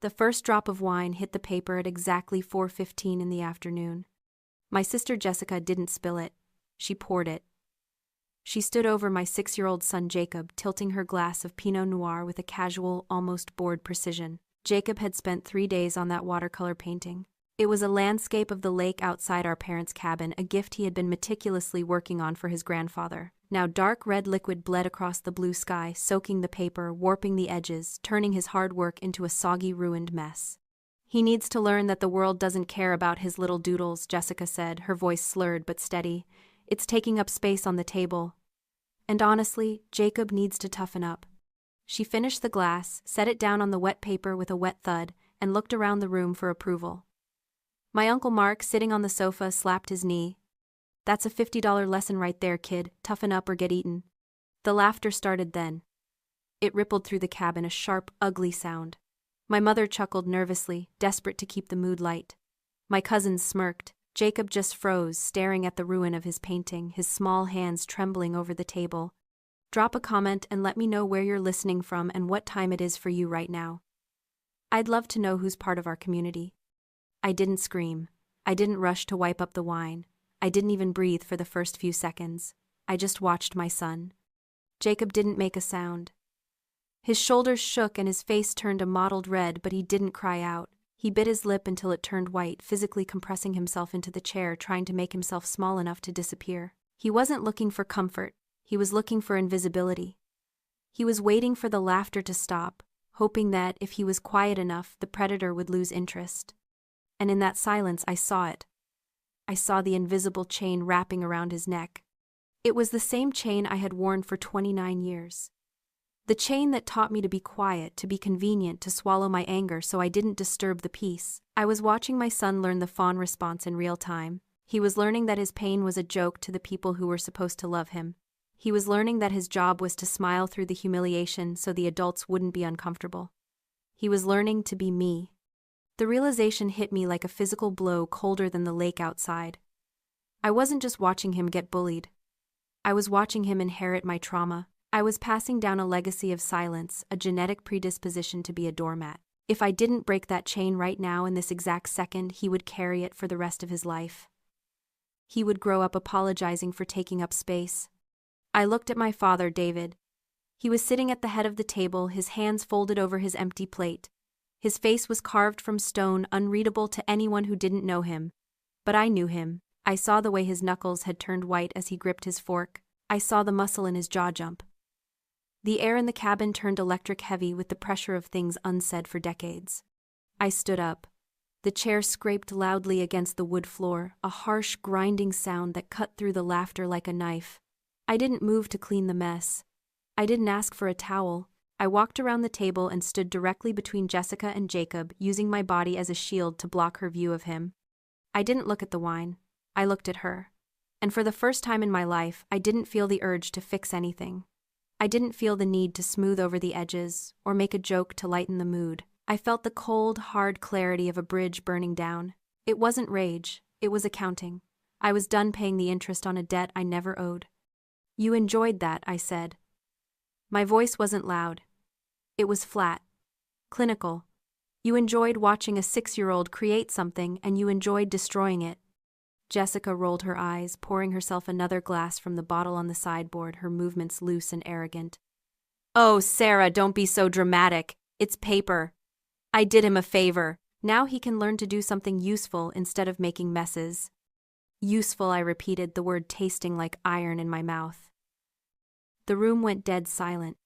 The first drop of wine hit the paper at exactly 4:15 in the afternoon. My sister Jessica didn't spill it. She poured it. She stood over my 6-year-old son Jacob, tilting her glass of Pinot Noir with a casual, almost bored precision. Jacob had spent 3 days on that watercolor painting. It was a landscape of the lake outside our parents' cabin, a gift he had been meticulously working on for his grandfather. Now dark red liquid bled across the blue sky, soaking the paper, warping the edges, turning his hard work into a soggy, ruined mess. "He needs to learn that the world doesn't care about his little doodles," Jessica said, her voice slurred but steady. "It's taking up space on the table. And honestly, Jacob needs to toughen up." She finished the glass, set it down on the wet paper with a wet thud, and looked around the room for approval. My Uncle Mark, sitting on the sofa, slapped his knee. "That's a $50 lesson right there, kid. Toughen up or get eaten." The laughter started then. It rippled through the cabin, a sharp, ugly sound. My mother chuckled nervously, desperate to keep the mood light. My cousins smirked. Jacob just froze, staring at the ruin of his painting, his small hands trembling over the table. "Drop a comment and let me know where you're listening from and what time it is for you right now. I'd love to know who's part of our community." I didn't scream. I didn't rush to wipe up the wine. I didn't even breathe for the first few seconds. I just watched my son. Jacob didn't make a sound. His shoulders shook and his face turned a mottled red, but he didn't cry out. He bit his lip until it turned white, physically compressing himself into the chair, trying to make himself small enough to disappear. He wasn't looking for comfort. He was looking for invisibility. He was waiting for the laughter to stop, hoping that, if he was quiet enough, the predator would lose interest. And in that silence, I saw it. I saw the invisible chain wrapping around his neck. It was the same chain I had worn for 29 years. The chain that taught me to be quiet, to be convenient, to swallow my anger so I didn't disturb the peace. I was watching my son learn the fawn response in real time. He was learning that his pain was a joke to the people who were supposed to love him. He was learning that his job was to smile through the humiliation so the adults wouldn't be uncomfortable. He was learning to be me. The realization hit me like a physical blow, colder than the lake outside. I wasn't just watching him get bullied. I was watching him inherit my trauma. I was passing down a legacy of silence, a genetic predisposition to be a doormat. If I didn't break that chain right now in this exact second, he would carry it for the rest of his life. He would grow up apologizing for taking up space. I looked at my father, David. He was sitting at the head of the table, his hands folded over his empty plate. His face was carved from stone, unreadable to anyone who didn't know him. But I knew him. I saw the way his knuckles had turned white as he gripped his fork. I saw the muscle in his jaw jump. The air in the cabin turned electric heavy with the pressure of things unsaid for decades. I stood up. The chair scraped loudly against the wood floor, a harsh, grinding sound that cut through the laughter like a knife. I didn't move to clean the mess. I didn't ask for a towel. I walked around the table and stood directly between Jessica and Jacob, using my body as a shield to block her view of him. I didn't look at the wine. I looked at her. And for the first time in my life, I didn't feel the urge to fix anything. I didn't feel the need to smooth over the edges or make a joke to lighten the mood. I felt the cold, hard clarity of a bridge burning down. It wasn't rage, it was accounting. I was done paying the interest on a debt I never owed. "You enjoyed that," I said. My voice wasn't loud. It was flat. Clinical. You enjoyed watching a 6-year-old create something, and you enjoyed destroying it. Jessica rolled her eyes, pouring herself another glass from the bottle on the sideboard, her movements loose and arrogant. "Oh, Sarah, don't be so dramatic. It's paper. I did him a favor. Now he can learn to do something useful instead of making messes." Useful, I repeated, the word tasting like iron in my mouth. The room went dead silent.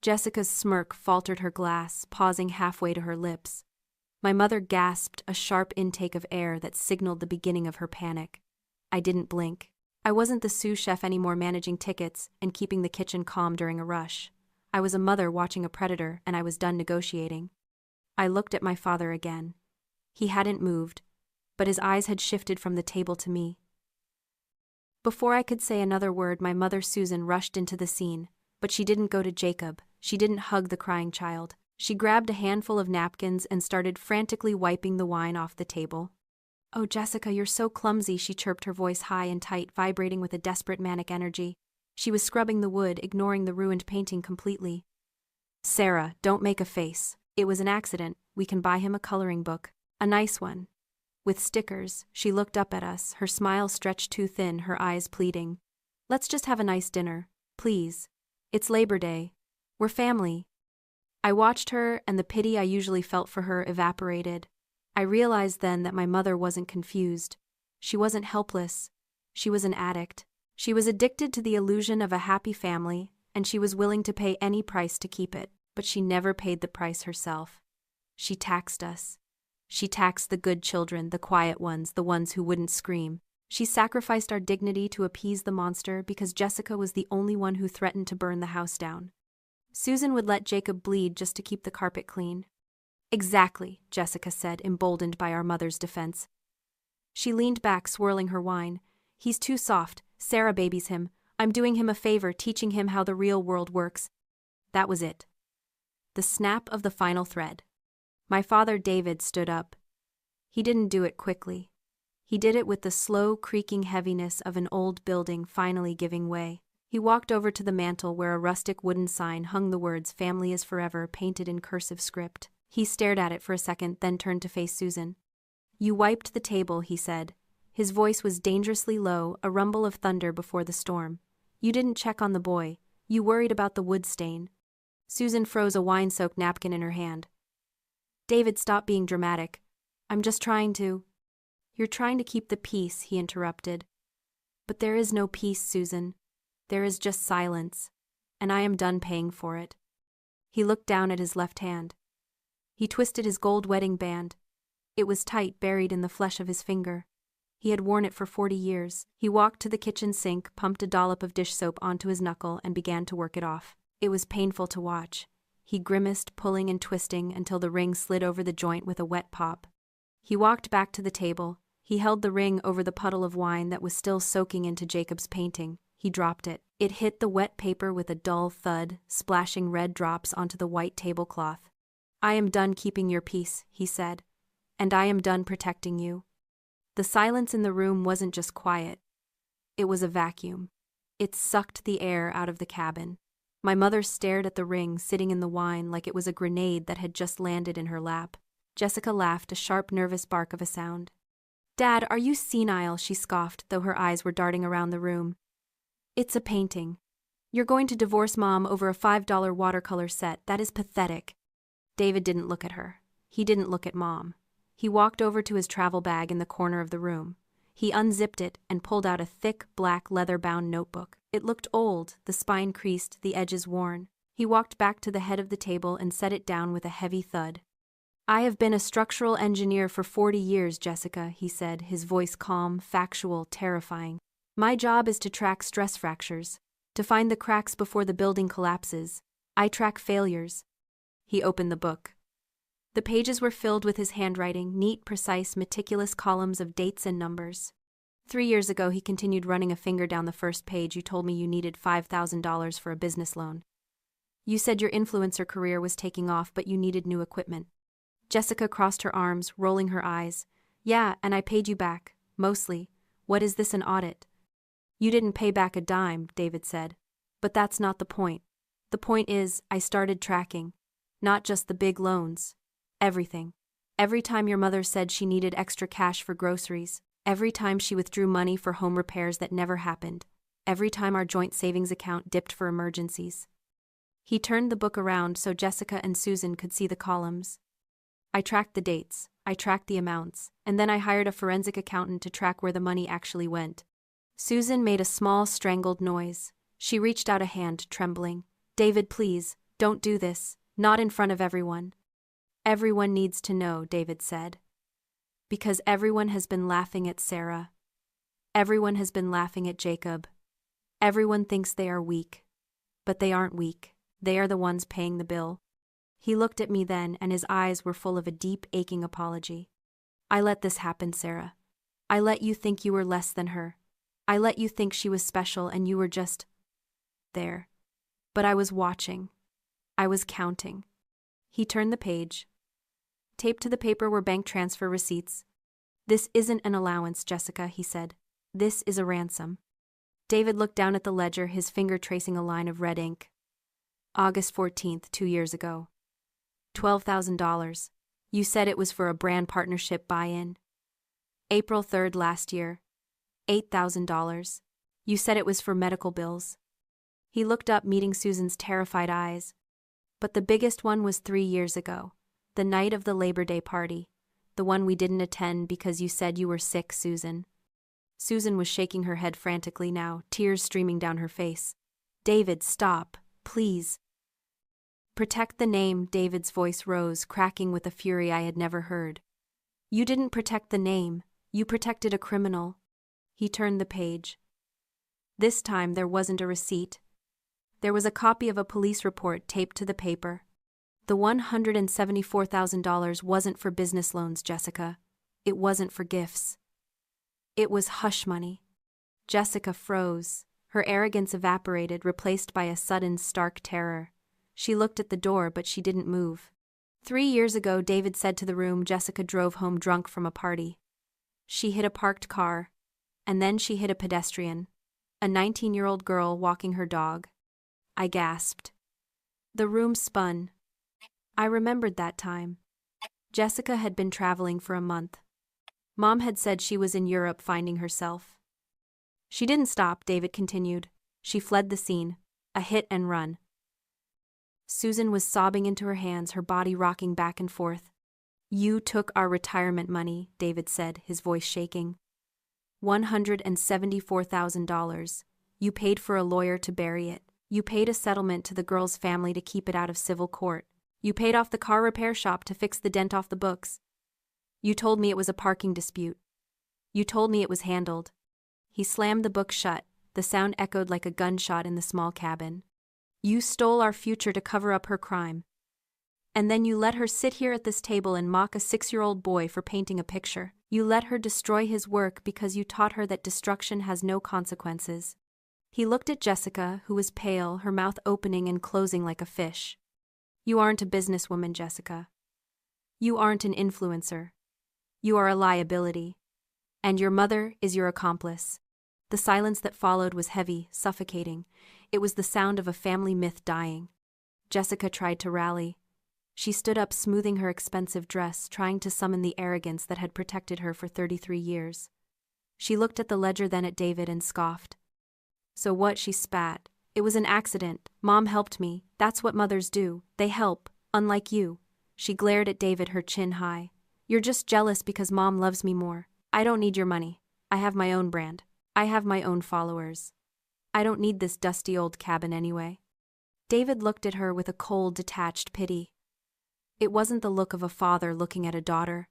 Jessica's smirk faltered her glass, pausing halfway to her lips. My mother gasped, a sharp intake of air that signaled the beginning of her panic. I didn't blink. I wasn't the sous chef anymore, managing tickets and keeping the kitchen calm during a rush. I was a mother watching a predator, and I was done negotiating. I looked at my father again. He hadn't moved, but his eyes had shifted from the table to me. Before I could say another word, my mother Susan rushed into the scene, but she didn't go to Jacob. She didn't hug the crying child. She grabbed a handful of napkins and started frantically wiping the wine off the table. "Oh, Jessica, you're so clumsy," she chirped, her voice high and tight, vibrating with a desperate manic energy. She was scrubbing the wood, ignoring the ruined painting completely. "Sarah, don't make a face. It was an accident. we can buy him a coloring book. A nice one. With stickers. She looked up at us, her smile stretched too thin, her eyes pleading. Let's just have a nice dinner, please. It's Labor Day. We're family. I watched her, and the pity I usually felt for her evaporated. I realized then that my mother wasn't confused. She wasn't helpless. She was an addict. She was addicted to the illusion of a happy family, and she was willing to pay any price to keep it, but she never paid the price herself. She taxed us. She taxed the good children, the quiet ones, the ones who wouldn't scream. She sacrificed our dignity to appease the monster because Jessica was the only one who threatened to burn the house down. Susan would let Jacob bleed just to keep the carpet clean. Exactly, Jessica said, emboldened by our mother's defense. She leaned back, swirling her wine. He's too soft. Sarah babies him. I'm doing him a favor, teaching him how the real world works. That was it. The snap of the final thread. My father, David, stood up. He didn't do it quickly. He did it with the slow, creaking heaviness of an old building finally giving way. He walked over to the mantel where a rustic wooden sign hung the words "Family is Forever" painted in cursive script. He stared at it for a second, then turned to face Susan. You wiped the table, he said. His voice was dangerously low, a rumble of thunder before the storm. You didn't check on the boy. You worried about the wood stain. Susan froze a wine-soaked napkin in her hand. David, stop being dramatic. I'm just trying to... You're trying to keep the peace, he interrupted. But there is no peace, Susan. There is just silence. And I am done paying for it. He looked down at his left hand. He twisted his gold wedding band. It was tight, buried in the flesh of his finger. He had worn it for 40 years. He walked to the kitchen sink, pumped a dollop of dish soap onto his knuckle, and began to work it off. It was painful to watch. He grimaced, pulling and twisting until the ring slid over the joint with a wet pop. He walked back to the table. He held the ring over the puddle of wine that was still soaking into Jacob's painting. He dropped it. It hit the wet paper with a dull thud, splashing red drops onto the white tablecloth. I am done keeping your peace, he said. And I am done protecting you. The silence in the room wasn't just quiet. It was a vacuum. It sucked the air out of the cabin. My mother stared at the ring sitting in the wine like it was a grenade that had just landed in her lap. Jessica laughed, a sharp, nervous bark of a sound. Dad, are you senile? She scoffed, though her eyes were darting around the room. It's a painting. You're going to divorce Mom over a $5 watercolor set. That is pathetic. David didn't look at her. He didn't look at Mom. He walked over to his travel bag in the corner of the room. He unzipped it and pulled out a thick, black, leather-bound notebook. It looked old, the spine creased, the edges worn. He walked back to the head of the table and set it down with a heavy thud. I have been a structural engineer for 40 years, Jessica, he said, his voice calm, factual, terrifying. My job is to track stress fractures, to find the cracks before the building collapses. I track failures. He opened the book. The pages were filled with his handwriting, neat, precise, meticulous columns of dates and numbers. 3 years ago, he continued, running a finger down the first page, you told me you needed $5,000 for a business loan. You said your influencer career was taking off, but you needed new equipment. Jessica crossed her arms, rolling her eyes. Yeah, and I paid you back, mostly. What is this, an audit? You didn't pay back a dime, David said. But that's not the point. The point is, I started tracking. Not just the big loans. Everything. Every time your mother said she needed extra cash for groceries. Every time she withdrew money for home repairs that never happened. Every time our joint savings account dipped for emergencies. He turned the book around so Jessica and Susan could see the columns. I tracked the dates, I tracked the amounts, and then I hired a forensic accountant to track where the money actually went. Susan made a small, strangled noise. She reached out a hand, trembling. David, please, don't do this. Not in front of everyone. Everyone needs to know, David said. Because everyone has been laughing at Sarah. Everyone has been laughing at Jacob. Everyone thinks they are weak. But they aren't weak. They are the ones paying the bill. He looked at me then, and his eyes were full of a deep, aching apology. I let this happen, Sarah. I let you think you were less than her. I let you think she was special and you were just... there. But I was watching. I was counting. He turned the page. Taped to the paper were bank transfer receipts. This isn't an allowance, Jessica, he said. This is a ransom. David looked down at the ledger, his finger tracing a line of red ink. August 14th, 2 years ago. $12,000. You said it was for a brand partnership buy-in. April 3rd last year. $8,000. You said it was for medical bills. He looked up, meeting Susan's terrified eyes. But the biggest one was 3 years ago. The night of the Labor Day party. The one we didn't attend because you said you were sick, Susan. Susan was shaking her head frantically now, tears streaming down her face. David, stop, please. Protect the name, David's voice rose, cracking with a fury I had never heard. You didn't protect the name, you protected a criminal. He turned the page. This time there wasn't a receipt. There was a copy of a police report taped to the paper. The $174,000 wasn't for business loans, Jessica. It wasn't for gifts. It was hush money. Jessica froze. Her arrogance evaporated, replaced by a sudden, stark terror. She looked at the door, but she didn't move. 3 years ago, David said to the room, Jessica drove home drunk from a party. She hit a parked car, and then she hit a pedestrian, a 19-year-old girl walking her dog. I gasped. The room spun. I remembered that time. Jessica had been traveling for a month. Mom had said she was in Europe finding herself. She didn't stop, David continued. She fled the scene, a hit and run. Susan was sobbing into her hands, her body rocking back and forth. You took our retirement money, David said, his voice shaking. $174,000. You paid for a lawyer to bury it. You paid a settlement to the girl's family to keep it out of civil court. You paid off the car repair shop to fix the dent off the books. You told me it was a parking dispute. You told me it was handled. He slammed the book shut. The sound echoed like a gunshot in the small cabin. You stole our future to cover up her crime. And then you let her sit here at this table and mock a 6-year-old boy for painting a picture. You let her destroy his work because you taught her that destruction has no consequences. He looked at Jessica, who was pale, her mouth opening and closing like a fish. You aren't a businesswoman, Jessica. You aren't an influencer. You are a liability. And your mother is your accomplice. The silence that followed was heavy, suffocating. It was the sound of a family myth dying. Jessica tried to rally. She stood up, smoothing her expensive dress, trying to summon the arrogance that had protected her for 33 years. She looked at the ledger, then at David, and scoffed. So what? She spat. It was an accident. Mom helped me. That's what mothers do. They help, unlike you. She glared at David, her chin high. You're just jealous because Mom loves me more. I don't need your money. I have my own brand. I have my own followers. I don't need this dusty old cabin anyway. David looked at her with a cold, detached pity. It wasn't the look of a father looking at a daughter.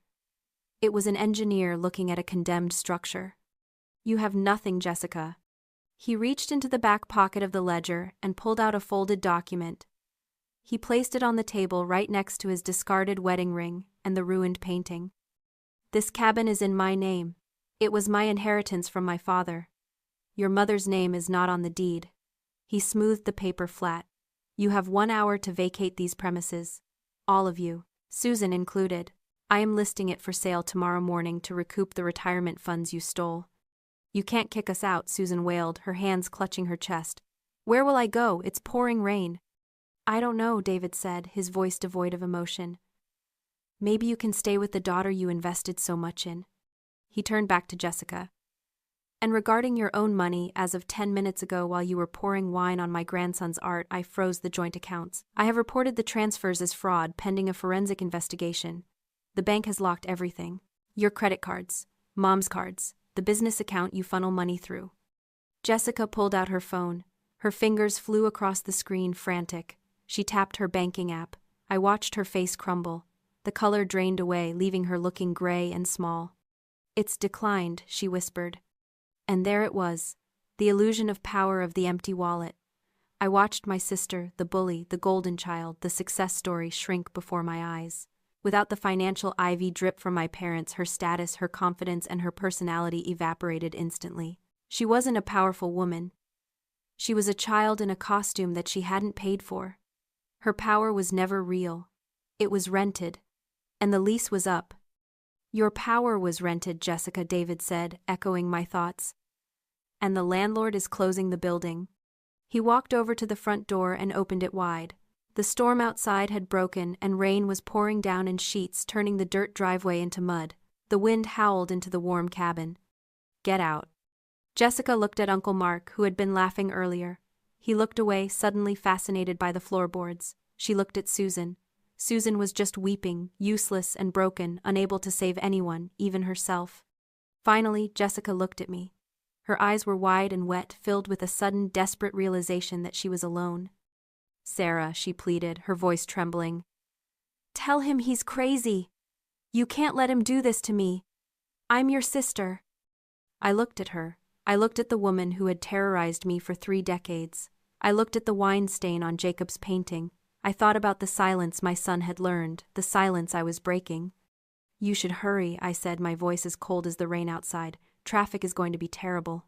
It was an engineer looking at a condemned structure. You have nothing, Jessica. He reached into the back pocket of the ledger and pulled out a folded document. He placed it on the table right next to his discarded wedding ring and the ruined painting. This cabin is in my name. It was my inheritance from my father. Your mother's name is not on the deed. He smoothed the paper flat. You have 1 hour to vacate these premises. All of you, Susan included. I am listing it for sale tomorrow morning to recoup the retirement funds you stole. You can't kick us out, Susan wailed, her hands clutching her chest. Where will I go? It's pouring rain. I don't know, David said, his voice devoid of emotion. Maybe you can stay with the daughter you invested so much in. He turned back to Jessica. And regarding your own money, as of 10 minutes ago while you were pouring wine on my grandson's art, I froze the joint accounts. I have reported the transfers as fraud pending a forensic investigation. The bank has locked everything. Your credit cards, Mom's cards, the business account you funnel money through. Jessica pulled out her phone. Her fingers flew across the screen, frantic. She tapped her banking app. I watched her face crumble. The color drained away, leaving her looking gray and small. It's declined, she whispered. And there it was, the illusion of power of the empty wallet. I watched my sister, the bully, the golden child, the success story shrink before my eyes. Without the financial ivy drip from my parents, her status, her confidence, and her personality evaporated instantly. She wasn't a powerful woman. She was a child in a costume that she hadn't paid for. Her power was never real. It was rented. And the lease was up. Your power was rented, Jessica, David said, echoing my thoughts. And the landlord is closing the building. He walked over to the front door and opened it wide. The storm outside had broken and rain was pouring down in sheets, turning the dirt driveway into mud. The wind howled into the warm cabin. "Get out." Jessica looked at Uncle Mark, who had been laughing earlier. He looked away, suddenly fascinated by the floorboards. She looked at Susan. Susan was just weeping, useless and broken, unable to save anyone, even herself. Finally, Jessica looked at me. Her eyes were wide and wet, filled with a sudden, desperate realization that she was alone. "Sarah," she pleaded, her voice trembling. "Tell him he's crazy. You can't let him do this to me. I'm your sister." I looked at her. I looked at the woman who had terrorized me for 3 decades. I looked at the wine stain on Jacob's painting. I thought about the silence my son had learned, the silence I was breaking. "You should hurry," I said, my voice as cold as the rain outside. "Traffic is going to be terrible."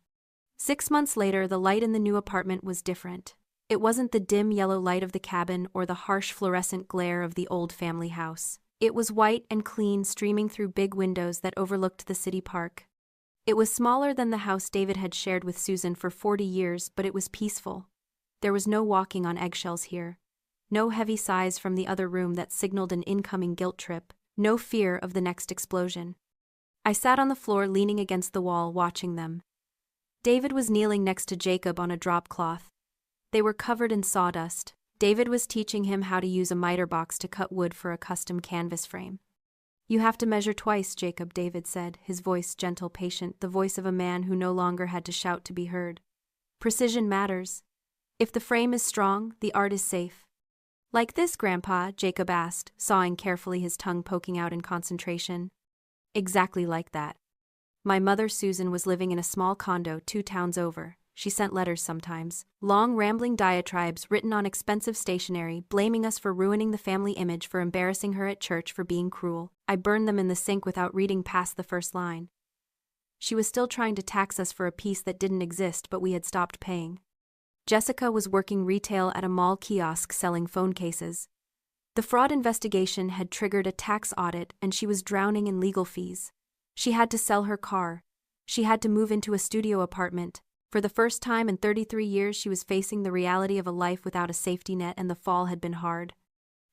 6 months later, the light in the new apartment was different. It wasn't the dim yellow light of the cabin or the harsh fluorescent glare of the old family house. It was white and clean, streaming through big windows that overlooked the city park. It was smaller than the house David had shared with Susan for 40 years, but it was peaceful. There was no walking on eggshells here. No heavy sighs from the other room that signaled an incoming guilt trip. No fear of the next explosion. I sat on the floor leaning against the wall, watching them. David was kneeling next to Jacob on a drop cloth. They were covered in sawdust. David was teaching him how to use a miter box to cut wood for a custom canvas frame. "You have to measure twice, Jacob," David said, his voice gentle, patient, the voice of a man who no longer had to shout to be heard. "Precision matters. If the frame is strong, the art is safe." "Like this, Grandpa?" Jacob asked, sawing carefully, his tongue poking out in concentration. "Exactly like that." My mother, Susan, was living in a small condo 2 towns over. She sent letters sometimes, long rambling diatribes written on expensive stationery, blaming us for ruining the family image, for embarrassing her at church, for being cruel. I burned them in the sink without reading past the first line. She was still trying to tax us for a piece that didn't exist, but we had stopped paying. Jessica was working retail at a mall kiosk selling phone cases. The fraud investigation had triggered a tax audit and she was drowning in legal fees. She had to sell her car. She had to move into a studio apartment. For the first time in 33 years, she was facing the reality of a life without a safety net, and the fall had been hard.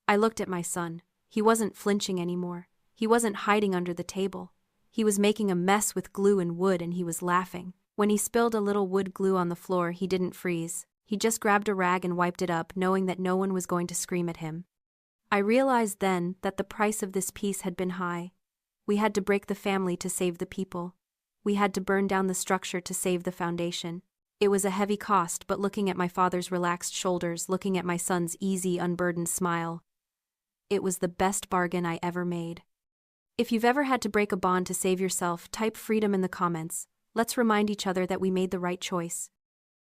I looked at my son. He wasn't flinching anymore. He wasn't hiding under the table. He was making a mess with glue and wood, and he was laughing. When he spilled a little wood glue on the floor, he didn't freeze. He just grabbed a rag and wiped it up, knowing that no one was going to scream at him. I realized then that the price of this peace had been high. We had to break the family to save the people. We had to burn down the structure to save the foundation. It was a heavy cost, but looking at my father's relaxed shoulders, looking at my son's easy, unburdened smile, it was the best bargain I ever made. If you've ever had to break a bond to save yourself, type freedom in the comments. Let's remind each other that we made the right choice.